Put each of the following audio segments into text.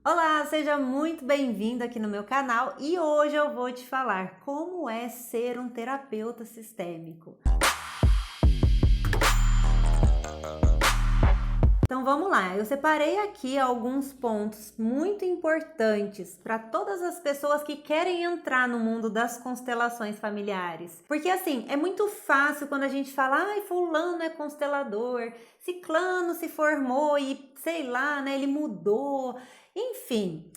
Olá, seja muito bem-vindo aqui no meu canal e hoje eu vou te falar como é ser um terapeuta sistêmico. Então vamos lá, eu separei aqui alguns pontos muito importantes para todas as pessoas que querem entrar no mundo das constelações familiares. Porque assim, é muito fácil quando a gente fala, ai, fulano é constelador, ciclano se formou e sei lá, né, ele mudou, enfim.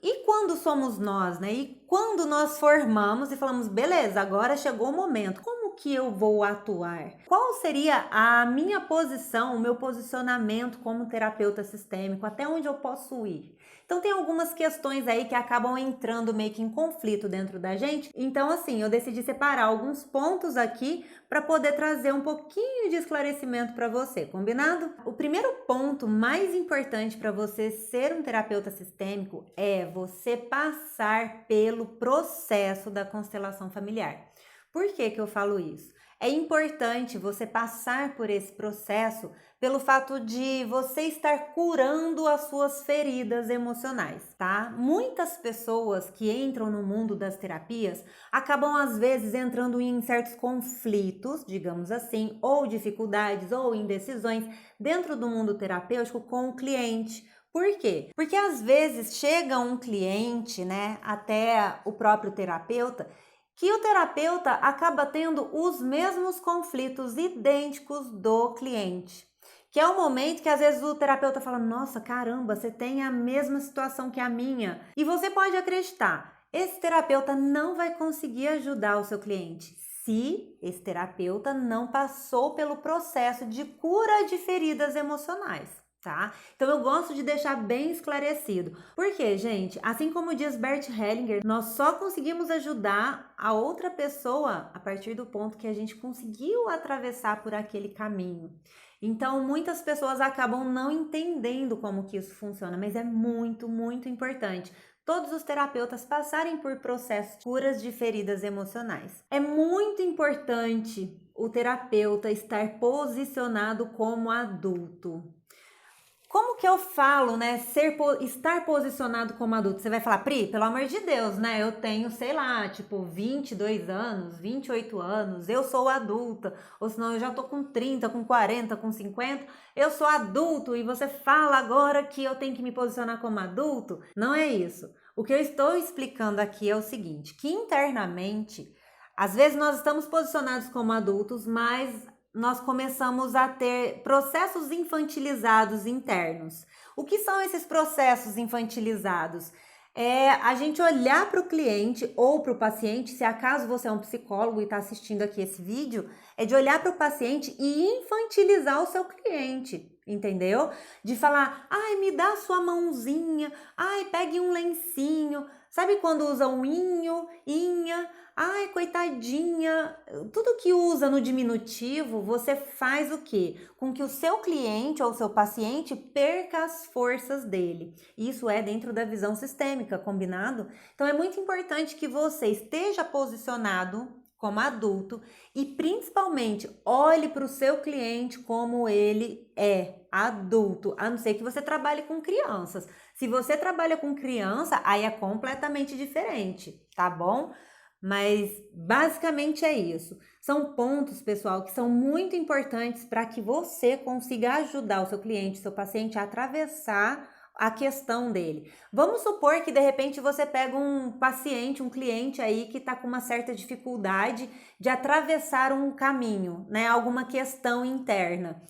E quando somos nós, né? E quando nós formamos e falamos, beleza, agora chegou o momento, como que eu vou atuar? Qual seria a minha posição, o meu posicionamento como terapeuta sistêmico? Até onde eu posso ir? Então tem algumas questões aí que acabam entrando meio que em conflito dentro da gente. Então assim, eu decidi separar alguns pontos aqui para poder trazer um pouquinho de esclarecimento para você, combinado? O primeiro ponto mais importante para você ser um terapeuta sistêmico é você passar pelo processo da constelação familiar. Por que que eu falo isso? É importante você passar por esse processo pelo fato de você estar curando as suas feridas emocionais, tá? Muitas pessoas que entram no mundo das terapias acabam às vezes entrando em certos conflitos, digamos assim, ou dificuldades ou indecisões dentro do mundo terapêutico com o cliente. Por quê? Porque às vezes chega um cliente, né, até o próprio terapeuta, que o terapeuta acaba tendo os mesmos conflitos idênticos do cliente. Que é o momento que às vezes o terapeuta fala, nossa, caramba, você tem a mesma situação que a minha. E você pode acreditar, esse terapeuta não vai conseguir ajudar o seu cliente se esse terapeuta não passou pelo processo de cura de feridas emocionais. Tá? Então eu gosto de deixar bem esclarecido. Porque, gente, assim como diz Bert Hellinger, nós só conseguimos ajudar a outra pessoa a partir do ponto que a gente conseguiu atravessar por aquele caminho. Então, muitas pessoas acabam não entendendo como que isso funciona, mas é muito, muito importante todos os terapeutas passarem por processos de curas de feridas emocionais. É muito importante o terapeuta estar posicionado como adulto. Como que eu falo, né, estar posicionado como adulto? Você vai falar, Pri, pelo amor de Deus, né, eu tenho, sei lá, tipo 22 anos, 28 anos, eu sou adulta, ou senão eu já tô com 30, com 40, com 50, eu sou adulto e você fala agora que eu tenho que me posicionar como adulto? Não é isso. O que eu estou explicando aqui é o seguinte, que internamente, às vezes nós estamos posicionados como adultos, mas nós começamos a ter processos infantilizados internos. O que são esses processos infantilizados? É a gente olhar para o cliente ou para o paciente, se acaso você é um psicólogo e está assistindo aqui esse vídeo, é de olhar para o paciente e infantilizar o seu cliente, entendeu? De falar, ai, me dá sua mãozinha, ai, pegue um lencinho. Sabe quando usa um inho, inha? Ai, coitadinha. Tudo que usa no diminutivo, você faz o quê? Com que o seu cliente ou o seu paciente perca as forças dele. Isso é dentro da visão sistêmica, combinado? Então é muito importante que você esteja posicionado como adulto e principalmente olhe para o seu cliente como ele é, adulto, a não ser que você trabalhe com crianças. Se você trabalha com criança, aí é completamente diferente, tá bom? Mas basicamente é isso. São pontos, pessoal, que são muito importantes para que você consiga ajudar o seu cliente, seu paciente a atravessar a questão dele. Vamos supor que de repente você pega um paciente, um cliente aí que está com uma certa dificuldade de atravessar um caminho, né? Alguma questão interna.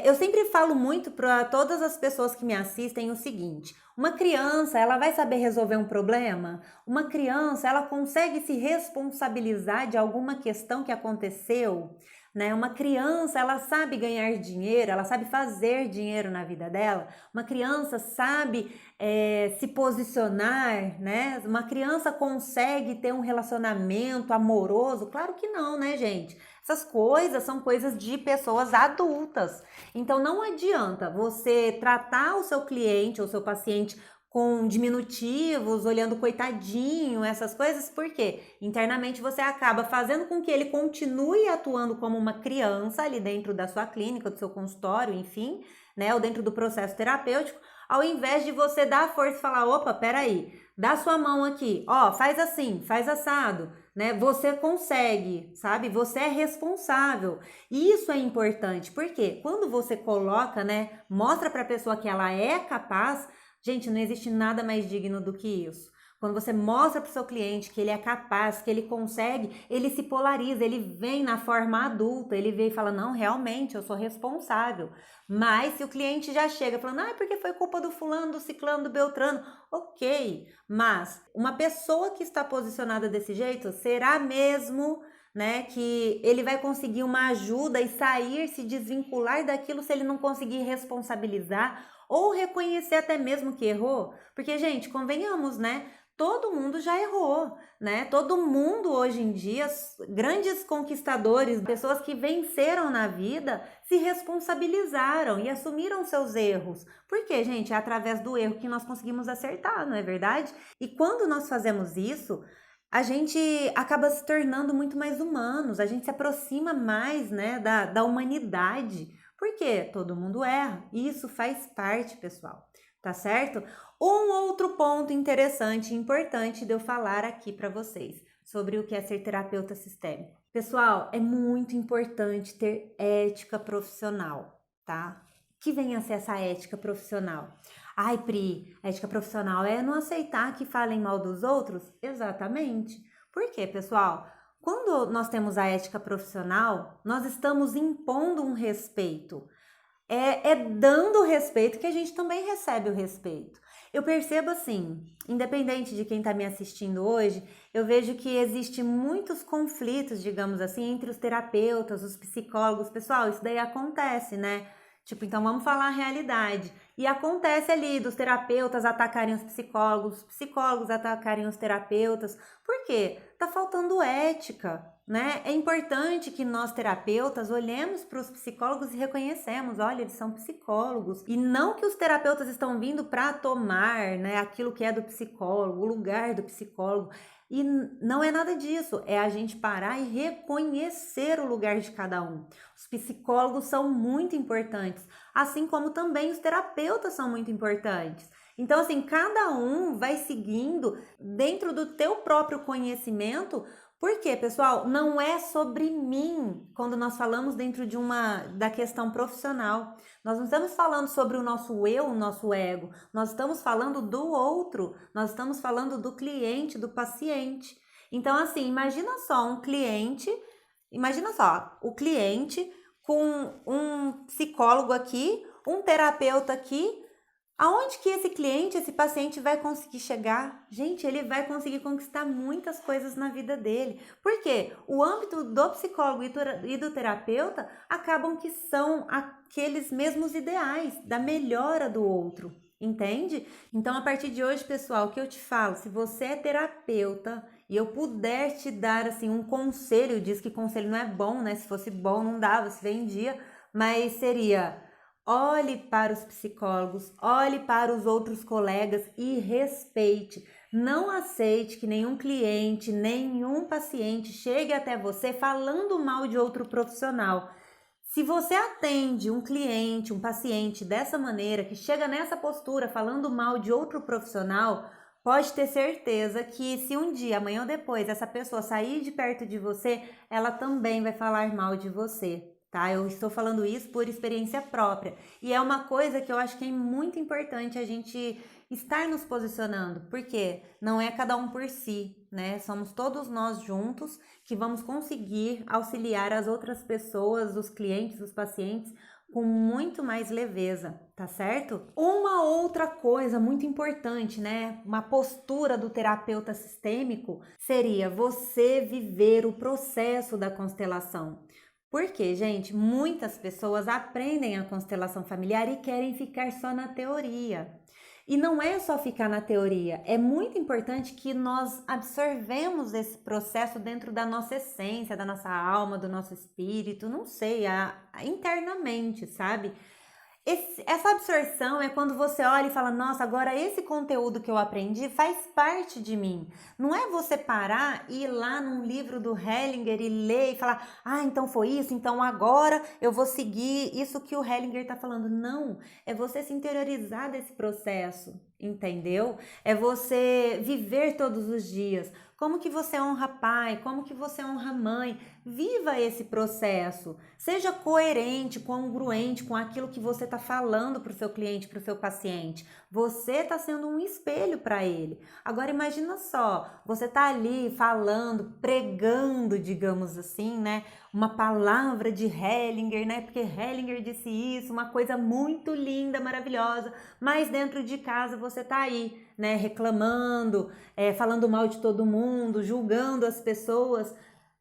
Eu sempre falo muito para todas as pessoas que me assistem o seguinte: uma criança, ela vai saber resolver um problema? Uma criança, ela consegue se responsabilizar de alguma questão que aconteceu? Né? Uma criança, ela sabe ganhar dinheiro, ela sabe fazer dinheiro na vida dela. Uma criança sabe se posicionar, né? Uma criança consegue ter um relacionamento amoroso? Claro que não, né, gente? Essas coisas são coisas de pessoas adultas. Então não adianta você tratar o seu cliente ou seu paciente com diminutivos, olhando coitadinho, essas coisas, porque internamente você acaba fazendo com que ele continue atuando como uma criança ali dentro da sua clínica, do seu consultório, enfim, né, ou dentro do processo terapêutico, Ao invés de você dar a força e falar, opa, peraí, dá sua mão aqui, ó, faz assim, faz assado, né? Você consegue, sabe? Você é responsável. E isso é importante, porque quando você coloca, né, mostra para a pessoa que ela é capaz, gente, não existe nada mais digno do que isso. Quando você mostra para o seu cliente que ele é capaz, que ele consegue, ele se polariza, ele vem na forma adulta, ele vem e fala, não, realmente, eu sou responsável. Mas se o cliente já chega falando, ah, porque foi culpa do fulano, do ciclano, do beltrano, ok. Mas uma pessoa que está posicionada desse jeito, será mesmo, né, que ele vai conseguir uma ajuda e sair, se desvincular daquilo se ele não conseguir responsabilizar ou reconhecer até mesmo que errou? Porque, gente, convenhamos, né? Todo mundo já errou, né? Todo mundo hoje em dia, grandes conquistadores, pessoas que venceram na vida, se responsabilizaram e assumiram seus erros. Porque, gente, é através do erro que nós conseguimos acertar, não é verdade? E quando nós fazemos isso, a gente acaba se tornando muito mais humanos, a gente se aproxima mais, né, da humanidade. Porque todo mundo erra, e isso faz parte, pessoal, tá certo? Um outro ponto interessante e importante de eu falar aqui para vocês sobre o que é ser terapeuta sistêmico. Pessoal, é muito importante ter ética profissional, tá? Que venha a ser essa ética profissional. Ai, Pri, a ética profissional é não aceitar que falem mal dos outros? Exatamente. Por quê, pessoal? Quando nós temos a ética profissional, nós estamos impondo um respeito. É dando o respeito que a gente também recebe o respeito. Eu percebo assim, independente de quem está me assistindo hoje, eu vejo que existe muitos conflitos, digamos assim, entre os terapeutas, os psicólogos. Pessoal, isso daí acontece, né? Tipo, então vamos falar a realidade. E acontece ali dos terapeutas atacarem os psicólogos atacarem os terapeutas. Por quê? Tá faltando ética, né? É importante que nós terapeutas olhemos para os psicólogos e reconhecemos, olha, eles são psicólogos. E não que os terapeutas estão vindo para tomar, né, aquilo que é do psicólogo, o lugar do psicólogo. E não é nada disso, é a gente parar e reconhecer o lugar de cada um. Os psicólogos são muito importantes, assim como também os terapeutas são muito importantes. Então, assim, cada um vai seguindo dentro do teu próprio conhecimento. Por quê, pessoal? Não é sobre mim quando nós falamos dentro da questão profissional. Nós não estamos falando sobre o nosso eu, o nosso ego. Nós estamos falando do outro. Nós estamos falando do cliente, do paciente. Então, assim, imagina só, o cliente com um psicólogo aqui, um terapeuta aqui. Aonde que esse cliente, esse paciente vai conseguir chegar? Gente, ele vai conseguir conquistar muitas coisas na vida dele. Por quê? O âmbito do psicólogo e do terapeuta acabam que são aqueles mesmos ideais da melhora do outro, entende? Então, a partir de hoje, pessoal, o que eu te falo, se você é terapeuta e eu puder te dar assim um conselho, diz que conselho não é bom, né? Se fosse bom, não dava, se vendia, mas seria: olhe para os psicólogos, olhe para os outros colegas e respeite. Não aceite que nenhum cliente, nenhum paciente chegue até você falando mal de outro profissional. Se você atende um cliente, um paciente dessa maneira, que chega nessa postura falando mal de outro profissional, pode ter certeza que se um dia, amanhã ou depois, essa pessoa sair de perto de você, ela também vai falar mal de você. Tá? Eu estou falando isso por experiência própria. E é uma coisa que eu acho que é muito importante a gente estar nos posicionando, porque não é cada um por si, né? Somos todos nós juntos que vamos conseguir auxiliar as outras pessoas, os clientes, os pacientes, com muito mais leveza, tá certo? Uma outra coisa muito importante, né? Uma postura do terapeuta sistêmico seria você viver o processo da constelação. Porque, gente, muitas pessoas aprendem a constelação familiar e querem ficar só na teoria. E não é só ficar na teoria, é muito importante que nós absorvemos esse processo dentro da nossa essência, da nossa alma, do nosso espírito, não sei, internamente, sabe? Essa absorção é quando você olha e fala, nossa, agora esse conteúdo que eu aprendi faz parte de mim. Não é você parar e ir lá num livro do Hellinger e ler e falar, ah, então foi isso, então agora eu vou seguir isso que o Hellinger está falando. Não, é você se interiorizar desse processo, entendeu? É você viver todos os dias. Como que você honra pai? Como que você honra mãe? Viva esse processo. Seja coerente, congruente com aquilo que você está falando para o seu cliente, para o seu paciente. Você está sendo um espelho para ele. Agora imagina só, você está ali falando, pregando, digamos assim, né? Uma palavra de Hellinger, né? Porque Hellinger disse isso, uma coisa muito linda, maravilhosa. Mas dentro de casa você está aí, né? Reclamando, falando mal de todo mundo, julgando as pessoas.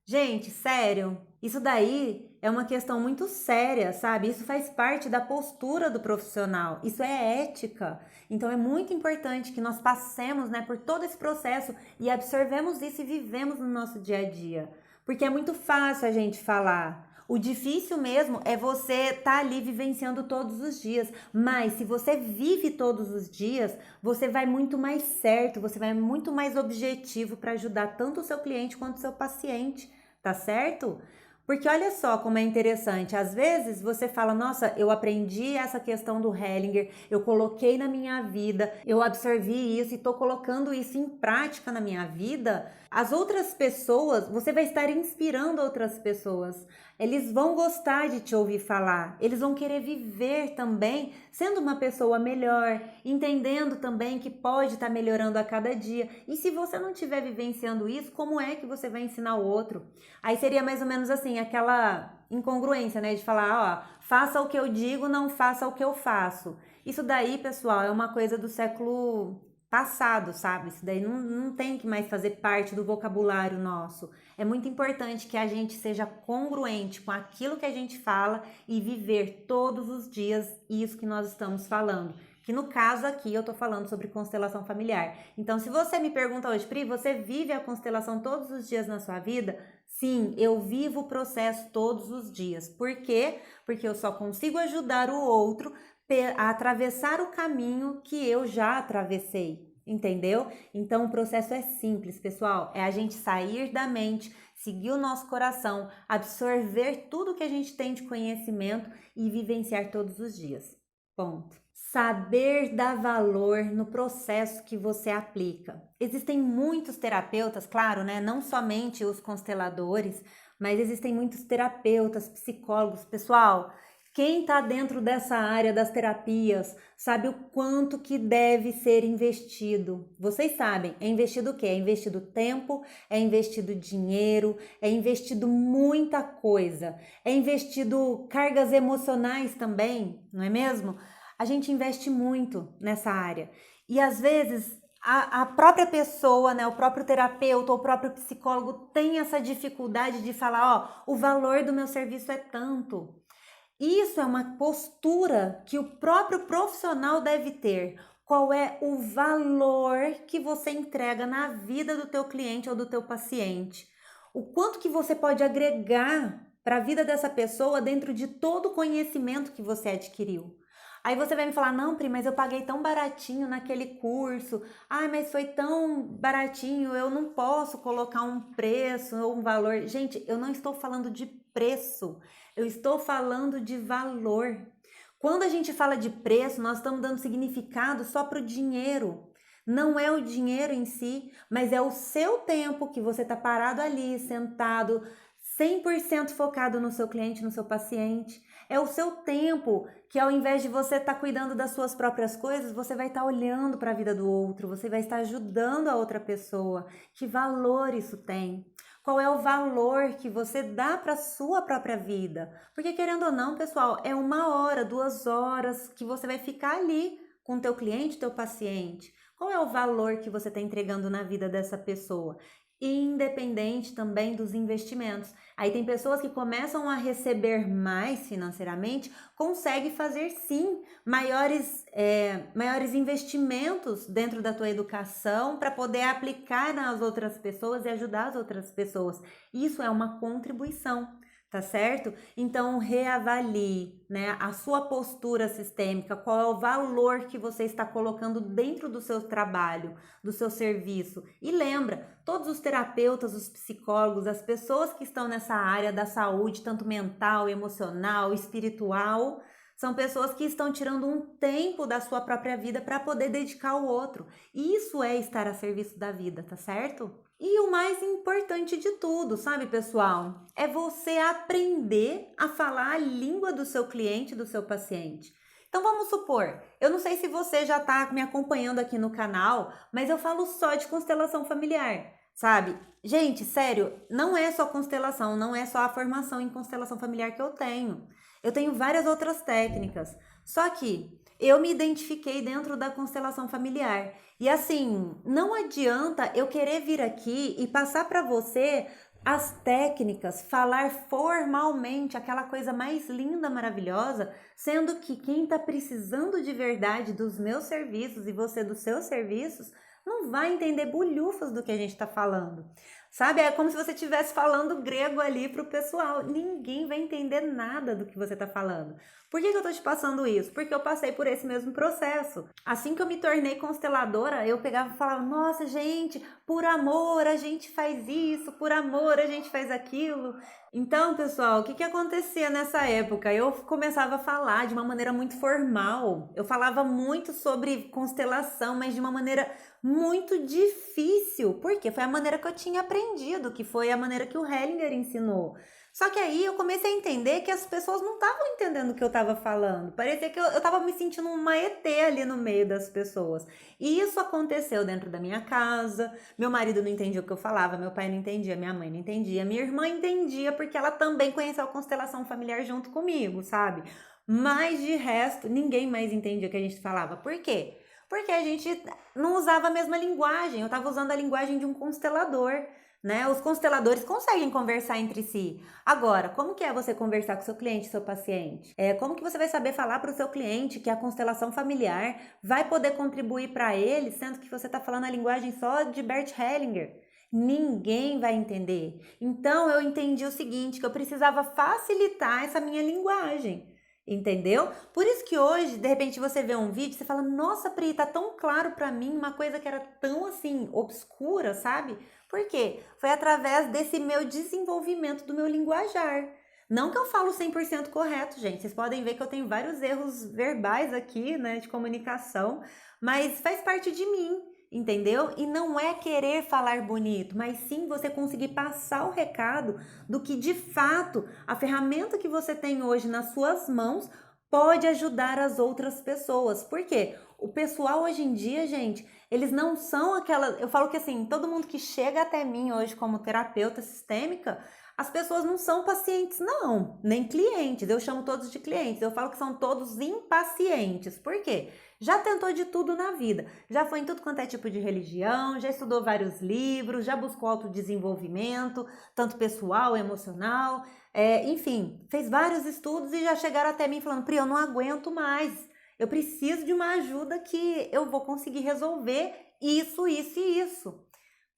Gente, sério, isso daí é uma questão muito séria, sabe? Isso faz parte da postura do profissional, isso é ética. Então é muito importante que nós passemos, né, por todo esse processo e absorvemos isso e vivemos no nosso dia a dia. Porque é muito fácil a gente falar. O difícil mesmo é você estar ali vivenciando todos os dias. Mas se você vive todos os dias, você vai muito mais certo, você vai muito mais objetivo para ajudar tanto o seu cliente quanto o seu paciente. Tá certo? Porque olha só como é interessante, às vezes você fala, nossa, eu aprendi essa questão do Hellinger, eu coloquei na minha vida, eu absorvi isso e tô colocando isso em prática na minha vida. As outras pessoas, você vai estar inspirando outras pessoas. Eles vão gostar de te ouvir falar, eles vão querer viver também sendo uma pessoa melhor, entendendo também que pode estar melhorando a cada dia. E se você não estiver vivenciando isso, como é que você vai ensinar o outro? Aí seria mais ou menos assim, aquela incongruência, né? De falar, ó, faça o que eu digo, não faça o que eu faço. Isso daí, pessoal, é uma coisa do século passado, sabe? Isso daí não tem que mais fazer parte do vocabulário nosso. É muito importante que a gente seja congruente com aquilo que a gente fala e viver todos os dias isso que nós estamos falando. Que no caso aqui eu tô falando sobre constelação familiar. Então, se você me pergunta hoje, Pri, você vive a constelação todos os dias na sua vida? Sim, eu vivo o processo todos os dias. Por quê? Porque eu só consigo ajudar o outro a atravessar o caminho que eu já atravessei, entendeu? Então o processo é simples, pessoal, é a gente sair da mente, seguir o nosso coração, absorver tudo que a gente tem de conhecimento e vivenciar todos os dias. Ponto. Saber dar valor no processo que você aplica. Existem muitos terapeutas, claro, né? Não somente os consteladores, mas existem muitos terapeutas, psicólogos. Pessoal, quem está dentro dessa área das terapias sabe o quanto que deve ser investido. Vocês sabem, é investido o quê? É investido tempo, é investido dinheiro, é investido muita coisa. É investido cargas emocionais também, não é mesmo? A gente investe muito nessa área. E às vezes a própria pessoa, né, o próprio terapeuta ou o próprio psicólogo tem essa dificuldade de falar, ó, o valor do meu serviço é tanto. Isso é uma postura que o próprio profissional deve ter. Qual é o valor que você entrega na vida do teu cliente ou do teu paciente? O quanto que você pode agregar para a vida dessa pessoa dentro de todo o conhecimento que você adquiriu? Aí você vai me falar, não, Pri, mas eu paguei tão baratinho naquele curso. Ai, mas foi tão baratinho, eu não posso colocar um preço ou um valor. Gente, eu não estou falando de preço, eu estou falando de valor. Quando a gente fala de preço, nós estamos dando significado só para o dinheiro. Não é o dinheiro em si, mas é o seu tempo que você está parado ali, sentado, 100% focado no seu cliente, no seu paciente. É o seu tempo que, ao invés de você estar cuidando das suas próprias coisas, você vai estar olhando para a vida do outro, você vai estar ajudando a outra pessoa. Que valor isso tem? Qual é o valor que você dá para a sua própria vida? Porque, querendo ou não, pessoal, é 1 hora, 2 horas que você vai ficar ali com o teu cliente, teu paciente. Qual é o valor que você está entregando na vida dessa pessoa? Independente também dos investimentos. Aí tem pessoas que começam a receber mais financeiramente, conseguem fazer sim maiores investimentos dentro da tua educação para poder aplicar nas outras pessoas e ajudar as outras pessoas. Isso é uma contribuição. tá certo? Então reavalie, né, a sua postura sistêmica, qual é o valor que você está colocando dentro do seu trabalho, do seu serviço. E lembra, todos os terapeutas, os psicólogos, as pessoas que estão nessa área da saúde, tanto mental, emocional, espiritual, são pessoas que estão tirando um tempo da sua própria vida para poder dedicar ao outro. E isso é estar a serviço da vida, tá certo? E o mais importante de tudo, sabe, pessoal? É você aprender a falar a língua do seu cliente, do seu paciente. Então vamos supor, eu não sei se você já está me acompanhando aqui no canal, mas eu falo só de constelação familiar, sabe? Gente, sério, não é só constelação, não é só a formação em constelação familiar que eu tenho. Eu tenho várias outras técnicas, só que eu me identifiquei dentro da constelação familiar. E assim, não adianta eu querer vir aqui e passar para você as técnicas, falar formalmente aquela coisa mais linda, maravilhosa, sendo que quem está precisando de verdade dos meus serviços e você dos seus serviços não vai entender bulhufas do que a gente está falando. Sabe, é como se você estivesse falando grego ali para o pessoal. Ninguém vai entender nada do que você está falando. Por que eu estou te passando isso? Porque eu passei por esse mesmo processo. Assim que eu me tornei consteladora, eu pegava e falava, nossa, gente, por amor a gente faz isso, por amor a gente faz aquilo. Então, pessoal, o que acontecia nessa época? Eu começava a falar de uma maneira muito formal. Eu falava muito sobre constelação, mas de uma maneira muito difícil, porque foi a maneira que eu tinha aprendido, que foi a maneira que o Hellinger ensinou. Só que aí eu comecei a entender que as pessoas não estavam entendendo o que eu estava falando. Parecia que eu estava me sentindo uma ET ali no meio das pessoas. E isso aconteceu dentro da minha casa. Meu marido não entendia o que eu falava, meu pai não entendia, minha mãe não entendia, minha irmã entendia porque ela também conheceu a constelação familiar junto comigo, sabe? Mas de resto, ninguém mais entendia o que a gente falava. Por quê? Porque a gente não usava a mesma linguagem, eu estava usando a linguagem de um constelador, né? Os consteladores conseguem conversar entre si. Agora, como que é você conversar com seu cliente, seu paciente? Como que você vai saber falar para o seu cliente que a constelação familiar vai poder contribuir para ele, sendo que você está falando a linguagem só de Bert Hellinger? Ninguém vai entender. Então, eu entendi o seguinte, que eu precisava facilitar essa minha linguagem. Entendeu? Por isso que hoje, de repente, você vê um vídeo e você fala, nossa, Pri, tá tão claro pra mim, uma coisa que era tão, assim, obscura, sabe? Por quê? Foi através desse meu desenvolvimento do meu linguajar. Não que eu falo 100% correto, gente. Vocês podem ver que eu tenho vários erros verbais aqui, né, de comunicação, mas faz parte de mim. Entendeu? E não é querer falar bonito, mas sim você conseguir passar o recado do que de fato a ferramenta que você tem hoje nas suas mãos pode ajudar as outras pessoas. Por quê? O pessoal hoje em dia, gente, eles não são aquela. Eu falo que assim, todo mundo que chega até mim hoje como terapeuta sistêmica, as pessoas não são pacientes, não, nem clientes. Eu chamo todos de clientes. Eu falo que são todos impacientes. Por quê? Já tentou de tudo na vida, já foi em tudo quanto é tipo de religião, já estudou vários livros, já buscou autodesenvolvimento, tanto pessoal, emocional, enfim, fez vários estudos e já chegaram até mim falando, Pri, eu não aguento mais, eu preciso de uma ajuda que eu vou conseguir resolver isso, isso e isso.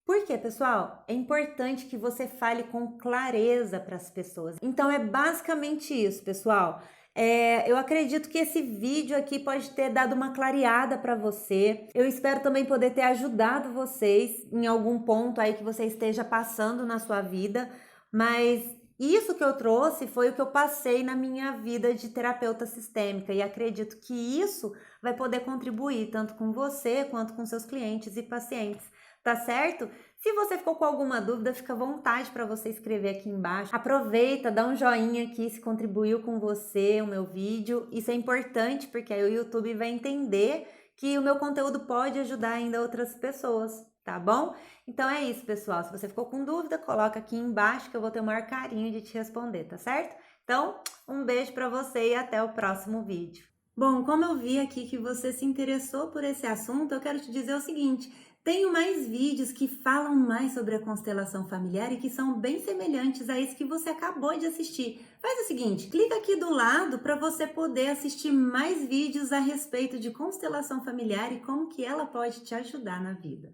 Por quê, pessoal? É importante que você fale com clareza para as pessoas. Então, é basicamente isso, pessoal. Eu acredito que esse vídeo aqui pode ter dado uma clareada para você. Eu espero também poder ter ajudado vocês em algum ponto aí que você esteja passando na sua vida, mas isso que eu trouxe foi o que eu passei na minha vida de terapeuta sistêmica e acredito que isso vai poder contribuir tanto com você quanto com seus clientes e pacientes. Tá certo? Se você ficou com alguma dúvida, fica à vontade para você escrever aqui embaixo. Aproveita, dá um joinha aqui se contribuiu com você o meu vídeo. Isso é importante porque aí o YouTube vai entender que o meu conteúdo pode ajudar ainda outras pessoas, tá bom? Então é isso, pessoal. Se você ficou com dúvida, coloca aqui embaixo que eu vou ter o maior carinho de te responder, tá certo? Então, um beijo para você e até o próximo vídeo. Bom, como eu vi aqui que você se interessou por esse assunto, eu quero te dizer o seguinte: tenho mais vídeos que falam mais sobre a constelação familiar e que são bem semelhantes a esse que você acabou de assistir. Faz o seguinte, clica aqui do lado para você poder assistir mais vídeos a respeito de constelação familiar e como que ela pode te ajudar na vida.